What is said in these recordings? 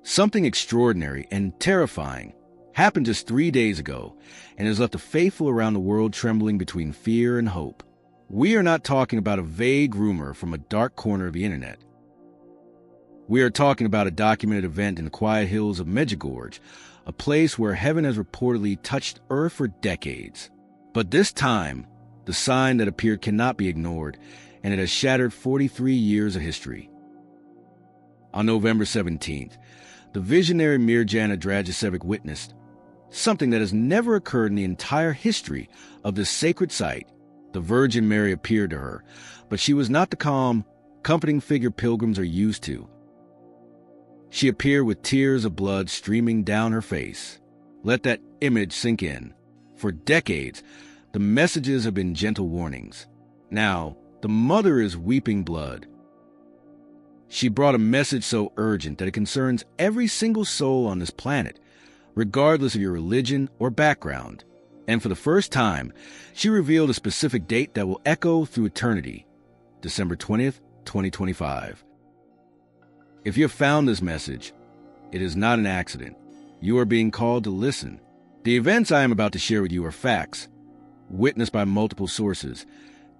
Something extraordinary and terrifying happened just 3 days ago and has left the faithful around the world trembling between fear and hope. We are not talking about a vague rumor from a dark corner of the internet. We are talking about a documented event in the quiet hills of Medjugorje, a place where heaven has reportedly touched earth for decades. But this time, the sign that appeared cannot be ignored, and it has shattered 43 years of history. On November 17th, the visionary Mirjana witnessed something that has never occurred in the entire history of this sacred site. The Virgin Mary appeared to her, but she was not the calm, comforting figure pilgrims are used to. She appeared with tears of blood streaming down her face. Let that image sink in. For decades, the messages have been gentle warnings. Now, the mother is weeping blood. She brought a message so urgent that it concerns every single soul on this planet, regardless of your religion or background. And for the first time, she revealed a specific date that will echo through eternity, December 20th, 2025. If you have found this message, it is not an accident. You are being called to listen. The events I am about to share with you are facts, witnessed by multiple sources,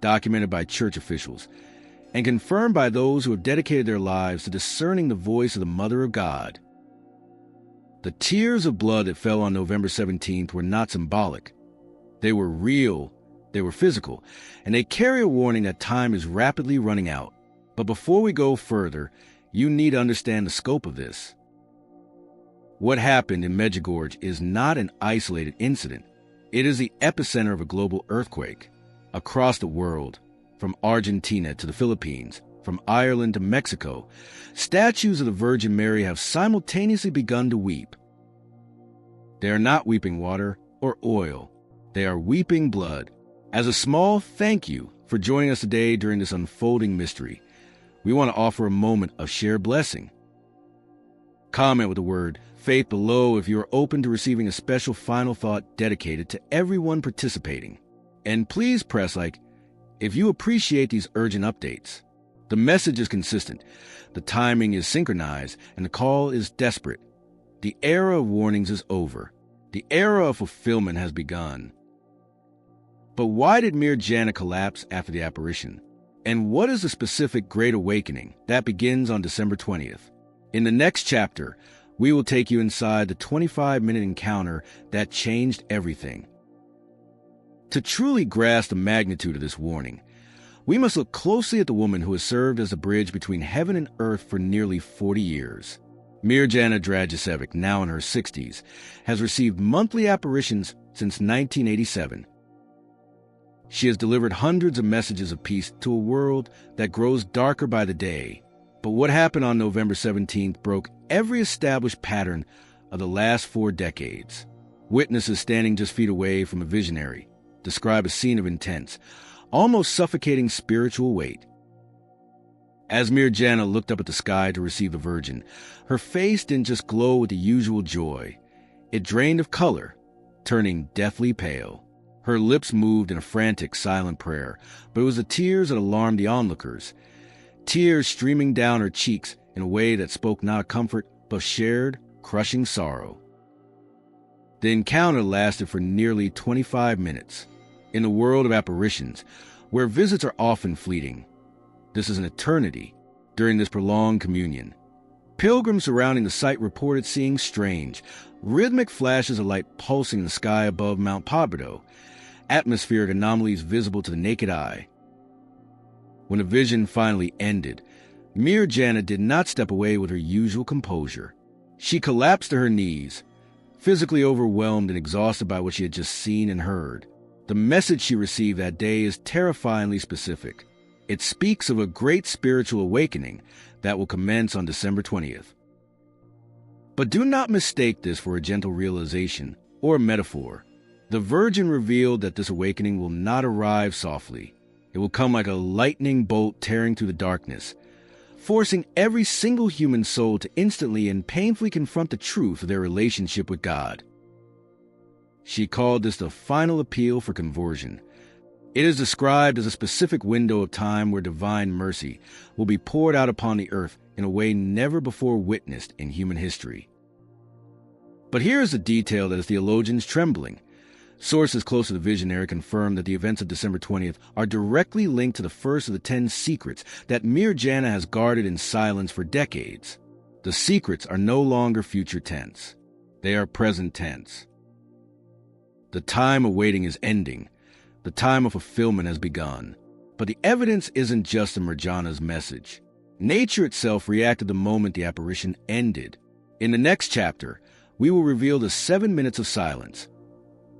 documented by church officials, and confirmed by those who have dedicated their lives to discerning the voice of the Mother of God. The tears of blood that fell on November 17th were not symbolic. They were real, they were physical, and they carry a warning that time is rapidly running out. But before we go further, you need to understand the scope of this. What happened in Medjugorje is not an isolated incident. It is the epicenter of a global earthquake. Across the world, from Argentina to the Philippines, from Ireland to Mexico, statues of the Virgin Mary have simultaneously begun to weep. They are not weeping water or oil. They are weeping blood. As a small thank you for joining us today during this unfolding mystery, we want to offer a moment of shared blessing. Comment with the word faith below if you are open to receiving a special final thought dedicated to everyone participating. And please press like if you appreciate these urgent updates. The message is consistent, the timing is synchronized, and the call is desperate. The era of warnings is over. The era of fulfillment has begun. But why did Mirjana collapse after the apparition? And what is the specific Great Awakening that begins on December 20th? In the next chapter, we will take you inside the 25-minute encounter that changed everything. To truly grasp the magnitude of this warning, we must look closely at the woman who has served as a bridge between heaven and earth for nearly 40 years. Mirjana, now in her 60s, has received monthly apparitions since 1987. She has delivered hundreds of messages of peace to a world that grows darker by the day. But what happened on November 17th broke every established pattern of the last 4 decades. Witnesses standing just feet away from a visionary describe a scene of intense, almost suffocating spiritual weight. As Mirjana looked up at the sky to receive the Virgin, her face didn't just glow with the usual joy. It drained of color, turning deathly pale. Her lips moved in a frantic, silent prayer, but it was the tears that alarmed the onlookers. Tears streaming down her cheeks in a way that spoke not of comfort, but shared, crushing sorrow. The encounter lasted for nearly 25 minutes. In the world of apparitions, where visits are often fleeting, this is an eternity. During this prolonged communion, pilgrims surrounding the site reported seeing strange, rhythmic flashes of light pulsing in the sky above Mount Pobredo, atmospheric anomalies visible to the naked eye. When the vision finally ended, Mirjana did not step away with her usual composure. She collapsed to her knees, physically overwhelmed and exhausted by what she had just seen and heard. The message she received that day is terrifyingly specific. It speaks of a great spiritual awakening that will commence on December 20th. But do not mistake this for a gentle realization or a metaphor. The Virgin revealed that this awakening will not arrive softly. It will come like a lightning bolt tearing through the darkness, forcing every single human soul to instantly and painfully confront the truth of their relationship with God. She called this the final appeal for conversion. It is described as a specific window of time where divine mercy will be poured out upon the earth in a way never before witnessed in human history. But here is a detail that has theologians trembling. Sources close to the visionary confirm that the events of December 20th are directly linked to the first of the 10 secrets that Mirjana has guarded in silence for decades. The secrets are no longer future tense. They are present tense. The time of waiting is ending. The time of fulfillment has begun. But the evidence isn't just in Mirjana's message. Nature itself reacted the moment the apparition ended. In the next chapter, we will reveal the 7 minutes of silence,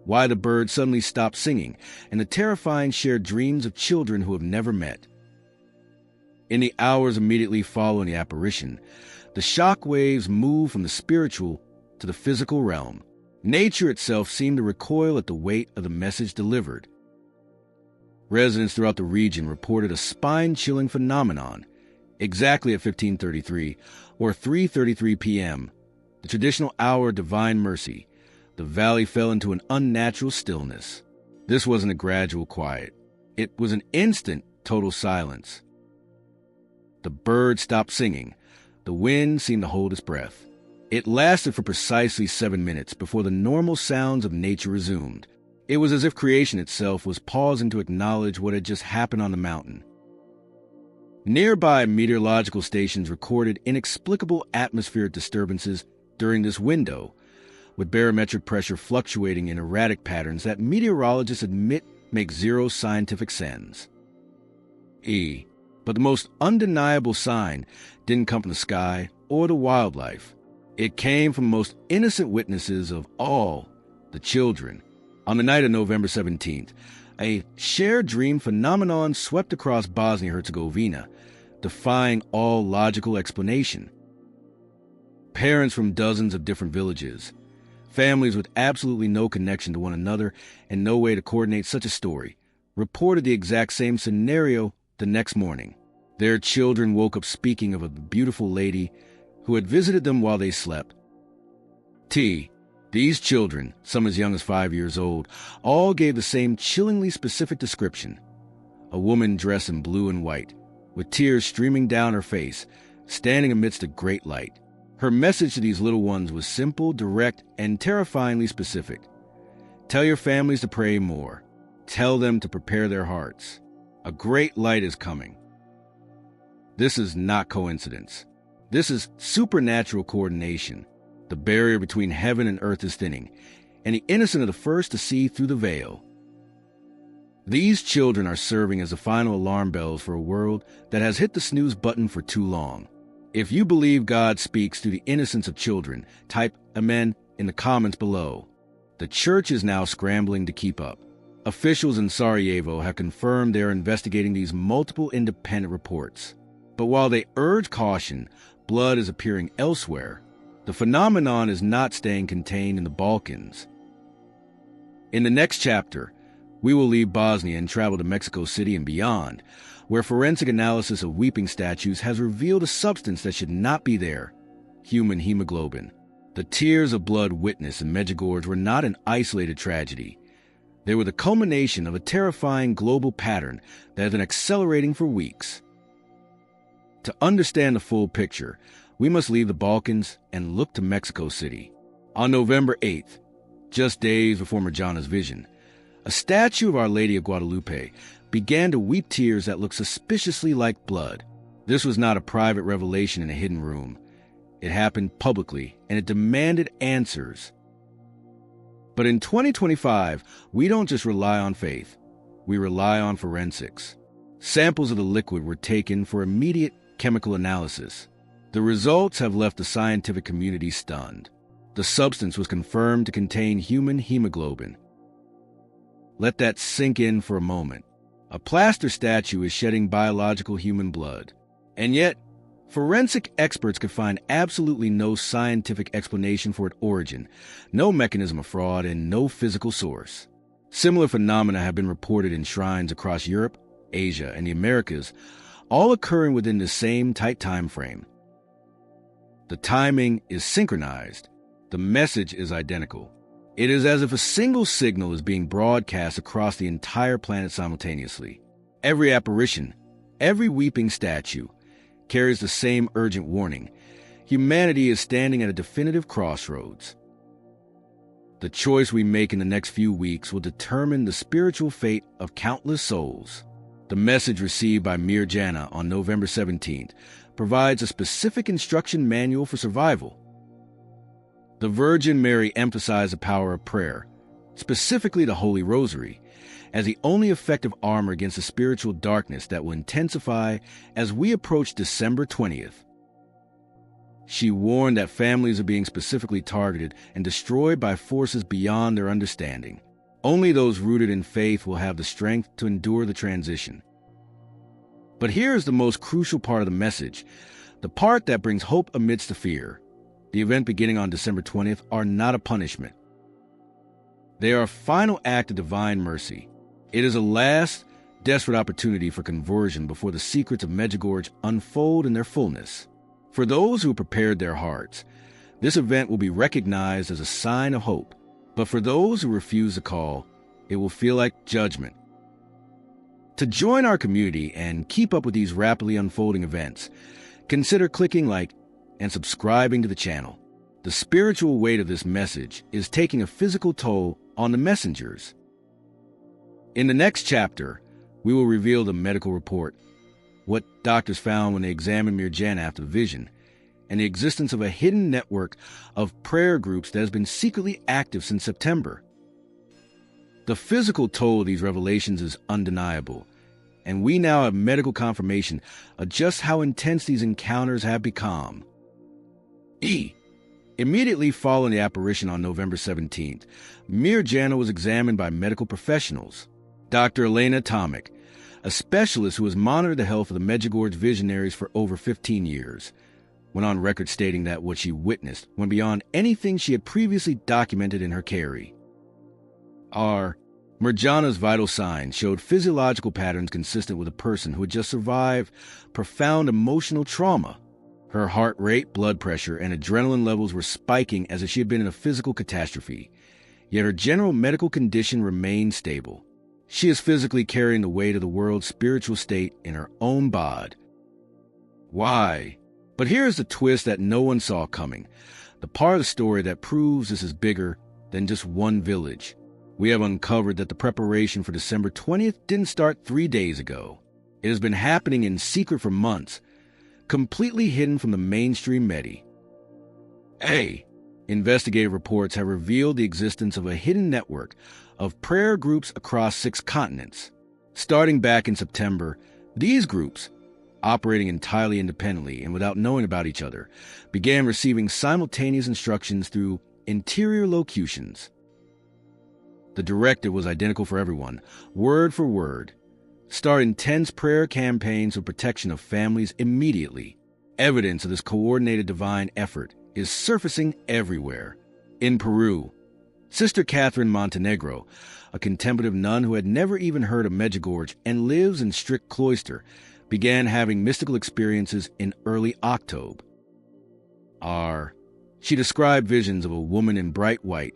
why the birds suddenly stopped singing, and the terrifying shared dreams of children who have never met. In the hours immediately following the apparition, the shock waves moved from the spiritual to the physical realm. Nature itself seemed to recoil at the weight of the message delivered. Residents throughout the region reported a spine-chilling phenomenon. Exactly at 15:33 or 3:33 p.m., the traditional hour of divine mercy, the valley fell into an unnatural stillness. This wasn't a gradual quiet. It was an instant, total silence. The birds stopped singing. The wind seemed to hold its breath. It lasted for precisely 7 minutes before the normal sounds of nature resumed. It was as if creation itself was pausing to acknowledge what had just happened on the mountain. Nearby meteorological stations recorded inexplicable atmospheric disturbances during this window, with barometric pressure fluctuating in erratic patterns that meteorologists admit make zero scientific sense. But the most undeniable sign didn't come from the sky or the wildlife. It came from the most innocent witnesses of all, the children. On the night of November 17th, a shared dream phenomenon swept across Bosnia-Herzegovina, defying all logical explanation. Parents from dozens of different villages, families with absolutely no connection to one another and no way to coordinate such a story, reported the exact same scenario the next morning. Their children woke up speaking of a beautiful lady who had visited them while they slept. These children, some as young as 5 years old, all gave the same chillingly specific description. A woman dressed in blue and white, with tears streaming down her face, standing amidst a great light. Her message to these little ones was simple, direct, and terrifyingly specific. Tell your families to pray more. Tell them to prepare their hearts. A great light is coming. This is not coincidence. This is supernatural coordination. The barrier between heaven and earth is thinning, and the innocent are the first to see through the veil. These children are serving as the final alarm bells for a world that has hit the snooze button for too long. If you believe God speaks through the innocence of children, type Amen in the comments below. The church is now scrambling to keep up. Officials in Sarajevo have confirmed they are investigating these multiple independent reports. But while they urge caution, blood is appearing elsewhere. The phenomenon is not staying contained in the Balkans. In the next chapter, we will leave Bosnia and travel to Mexico City and beyond, where forensic analysis of weeping statues has revealed a substance that should not be there: human hemoglobin. The tears of blood witnessed in Medjugorje were not an isolated tragedy. They were the culmination of a terrifying global pattern that has been accelerating for weeks. To understand the full picture, we must leave the Balkans and look to Mexico City. On November 8th, just days before Mirjana's vision, a statue of Our Lady of Guadalupe began to weep tears that looked suspiciously like blood. This was not a private revelation in a hidden room. It happened publicly, and it demanded answers. But in 2025, we don't just rely on faith. We rely on forensics. Samples of the liquid were taken for immediate chemical analysis. The results have left the scientific community stunned. The substance was confirmed to contain human hemoglobin. Let that sink in for a moment. A plaster statue is shedding biological human blood. And yet, forensic experts could find absolutely no scientific explanation for its origin, no mechanism of fraud, and no physical source. Similar phenomena have been reported in shrines across Europe, Asia, and the Americas, all occurring within the same tight time frame. The timing is synchronized. The message is identical. It is as if a single signal is being broadcast across the entire planet simultaneously. Every apparition, every weeping statue, carries the same urgent warning. Humanity is standing at a definitive crossroads. The choice we make in the next few weeks will determine the spiritual fate of countless souls. The message received by Mirjana on November 17th provides a specific instruction manual for survival. The Virgin Mary emphasized the power of prayer, specifically the Holy Rosary, as the only effective armor against the spiritual darkness that will intensify as we approach December 20th. She warned that families are being specifically targeted and destroyed by forces beyond their understanding. Only those rooted in faith will have the strength to endure the transition. But here is the most crucial part of the message, the part that brings hope amidst the fear. The event beginning on December 20th are not a punishment. They are a final act of divine mercy. It is a last, desperate opportunity for conversion before the secrets of Medjugorje unfold in their fullness. For those who prepared their hearts, this event will be recognized as a sign of hope. But for those who refuse the call, it will feel like judgment. To join our community and keep up with these rapidly unfolding events, consider clicking like and subscribing to the channel. The spiritual weight of this message is taking a physical toll on the messengers. In the next chapter, we will reveal the medical report, what doctors found when they examined Mirjana after the vision, and the existence of a hidden network of prayer groups that has been secretly active since September. The physical toll of these revelations is undeniable, and we now have medical confirmation of just how intense these encounters have become. Immediately following the apparition on November 17th, Mirjana was examined by medical professionals. Dr. Elena Tomic, a specialist who has monitored the health of the Medjugorje visionaries for over 15 years, went on record stating that what she witnessed went beyond anything she had previously documented in her carry. Mirjana's vital signs showed physiological patterns consistent with a person who had just survived profound emotional trauma. Her heart rate, blood pressure, and adrenaline levels were spiking as if she had been in a physical catastrophe, yet her general medical condition remained stable. She is physically carrying the weight of the world's spiritual state in her own body. Why? But here's the twist that no one saw coming, the part of the story that proves this is bigger than just one village. We have uncovered that the preparation for December 20th didn't start 3 days ago. It has been happening in secret for months, completely hidden from the mainstream media. Investigative reports have revealed the existence of a hidden network of prayer groups across 6 continents. Starting back in September, these groups, operating entirely independently and without knowing about each other, began receiving simultaneous instructions through interior locutions. The directive was identical for everyone, word for word. Start intense prayer campaigns for protection of families immediately. Evidence of this coordinated divine effort is surfacing everywhere. In Peru, Sister Catherine Montenegro, a contemplative nun who had never even heard of Medjugorje and lives in strict cloister, began having mystical experiences in early October. She described visions of a woman in bright white,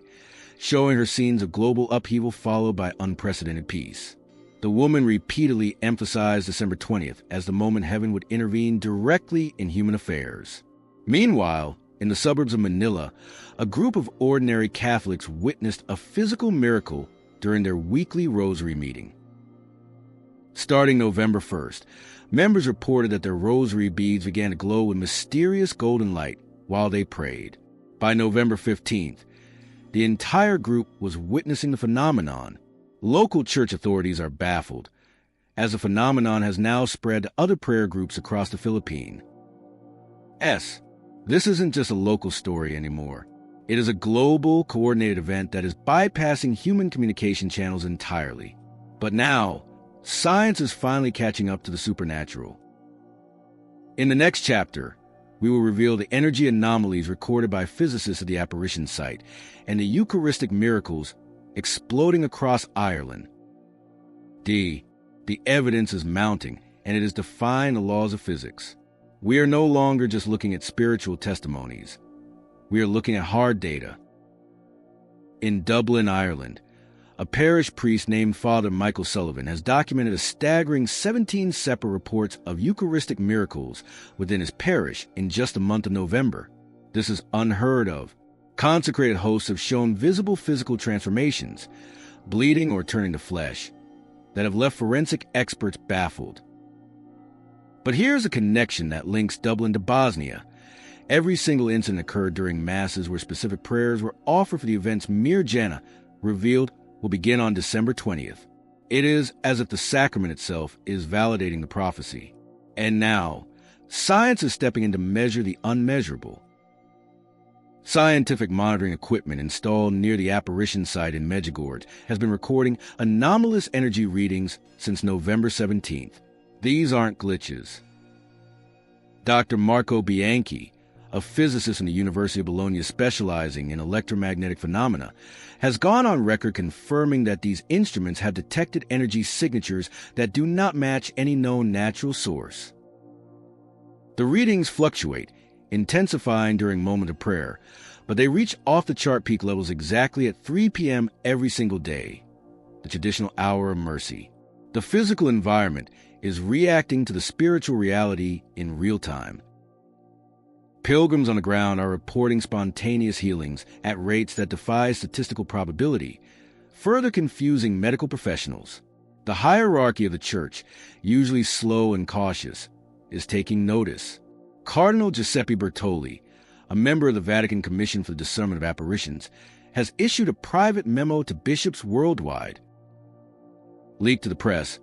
showing her scenes of global upheaval followed by unprecedented peace. The woman repeatedly emphasized December 20th as the moment heaven would intervene directly in human affairs. Meanwhile, in the suburbs of Manila, a group of ordinary Catholics witnessed a physical miracle during their weekly rosary meeting. Starting November 1st, members reported that their rosary beads began to glow with mysterious golden light while they prayed. By November 15th, the entire group was witnessing the phenomenon. Local church authorities are baffled, as the phenomenon has now spread to other prayer groups across the Philippines. This isn't just a local story anymore. It is a global, coordinated event that is bypassing human communication channels entirely. But now, science is finally catching up to the supernatural. In the next chapter, we will reveal the energy anomalies recorded by physicists at the apparition site and the Eucharistic miracles exploding across Ireland. The evidence is mounting, and it is defying the laws of physics. We are no longer just looking at spiritual testimonies. We are looking at hard data. In Dublin, Ireland, A parish priest named Father Michael Sullivan has documented a staggering 17 separate reports of Eucharistic miracles within his parish in just the month of November. This is unheard of. Consecrated hosts have shown visible physical transformations, bleeding or turning to flesh, that have left forensic experts baffled. But here's a connection that links Dublin to Bosnia. Every single incident occurred during masses where specific prayers were offered for the events Mirjana revealed will begin on December 20th. It is as if the sacrament itself is validating the prophecy. And now, science is stepping in to measure the unmeasurable. Scientific monitoring equipment installed near the apparition site in Medjugorje has been recording anomalous energy readings since November 17th. These aren't glitches. Dr. Marco Bianchi, a physicist in the University of Bologna specializing in electromagnetic phenomena, has gone on record confirming that these instruments have detected energy signatures that do not match any known natural source. The readings fluctuate, intensifying during moment of prayer, but they reach off-the-chart peak levels exactly at 3 p.m. every single day, the traditional hour of mercy. The physical environment is reacting to the spiritual reality in real time. Pilgrims on the ground are reporting spontaneous healings at rates that defy statistical probability, further confusing medical professionals. The hierarchy of the Church, usually slow and cautious, is taking notice. Cardinal Giuseppe Bertoli, a member of the Vatican Commission for the Discernment of Apparitions, has issued a private memo to bishops worldwide. Leaked to the press,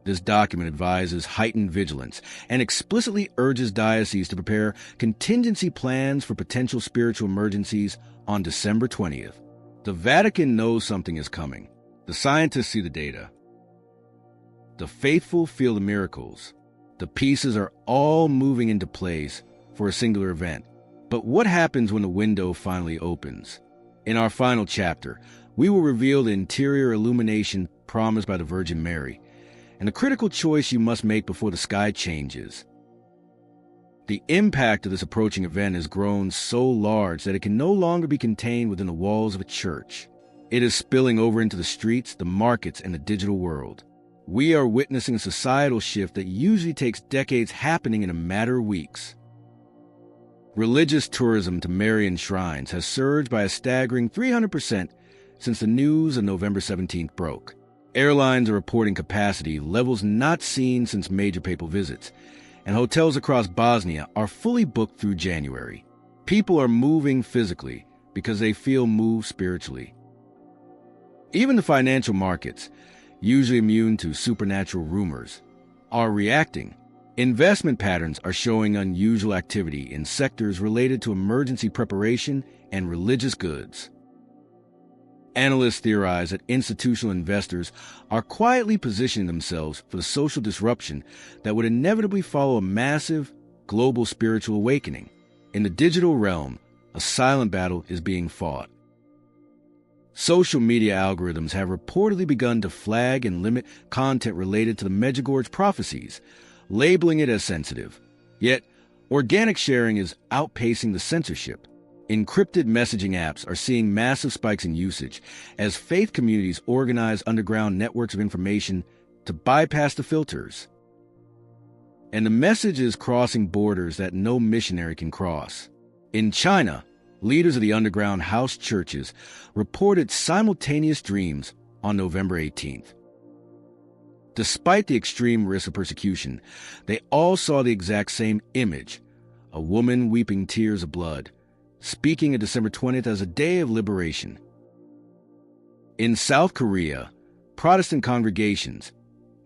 this document advises heightened vigilance and explicitly urges dioceses to prepare contingency plans for potential spiritual emergencies on December 20th. The Vatican knows something is coming. The scientists see the data. The faithful feel the miracles. The pieces are all moving into place for a singular event. But what happens when the window finally opens? In our final chapter, we will reveal the interior illumination promised by the Virgin Mary, and the critical choice you must make before the sky changes. The impact of this approaching event has grown so large that it can no longer be contained within the walls of a church. It is spilling over into the streets, the markets, and the digital world. We are witnessing a societal shift that usually takes decades happening in a matter of weeks. Religious tourism to Marian shrines has surged by a staggering 300% since the news of November 17th broke. Airlines are reporting capacity levels not seen since major papal visits, and hotels across Bosnia are fully booked through January. People are moving physically because they feel moved spiritually. Even the financial markets, usually immune to supernatural rumors, are reacting. Investment patterns are showing unusual activity in sectors related to emergency preparation and religious goods. Analysts theorize that institutional investors are quietly positioning themselves for the social disruption that would inevitably follow a massive, global spiritual awakening. In the digital realm, a silent battle is being fought. Social media algorithms have reportedly begun to flag and limit content related to the Medjugorje prophecies, labeling it as sensitive. Yet, organic sharing is outpacing the censorship. Encrypted messaging apps are seeing massive spikes in usage as faith communities organize underground networks of information to bypass the filters. And the message is crossing borders that no missionary can cross. In China, leaders of the underground house churches reported simultaneous dreams on November 18th. Despite the extreme risk of persecution, they all saw the exact same image, a woman weeping tears of blood, speaking of December 20th as a day of liberation. In South Korea, Protestant congregations,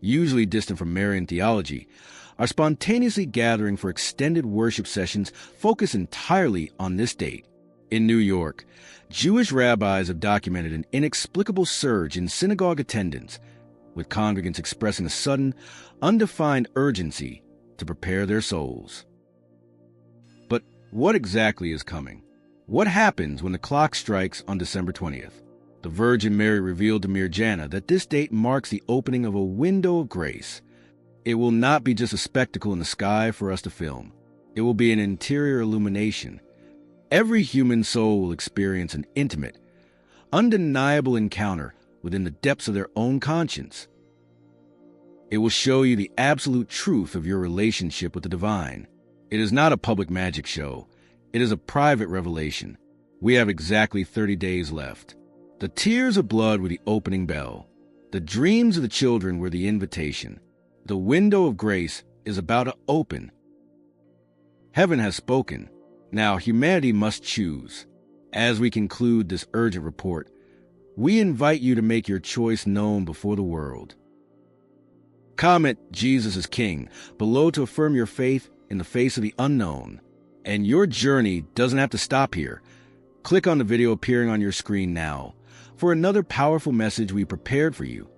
usually distant from Marian theology, are spontaneously gathering for extended worship sessions focused entirely on this date. In New York, Jewish rabbis have documented an inexplicable surge in synagogue attendance, with congregants expressing a sudden, undefined urgency to prepare their souls. But what exactly is coming? What happens when the clock strikes on December 20th? The Virgin Mary revealed to Mirjana that this date marks the opening of a window of grace. It will not be just a spectacle in the sky for us to film. It will be an interior illumination. Every human soul will experience an intimate, undeniable encounter within the depths of their own conscience. It will show you the absolute truth of your relationship with the divine. It is not a public magic show. It is a private revelation. We have exactly 30 days left. The tears of blood were the opening bell. The dreams of the children were the invitation. The window of grace is about to open. Heaven has spoken. Now humanity must choose. As we conclude this urgent report, we invite you to make your choice known before the world. Comment "Jesus is King" below to affirm your faith in the face of the unknown. And your journey doesn't have to stop here. Click on the video appearing on your screen now for another powerful message we prepared for you.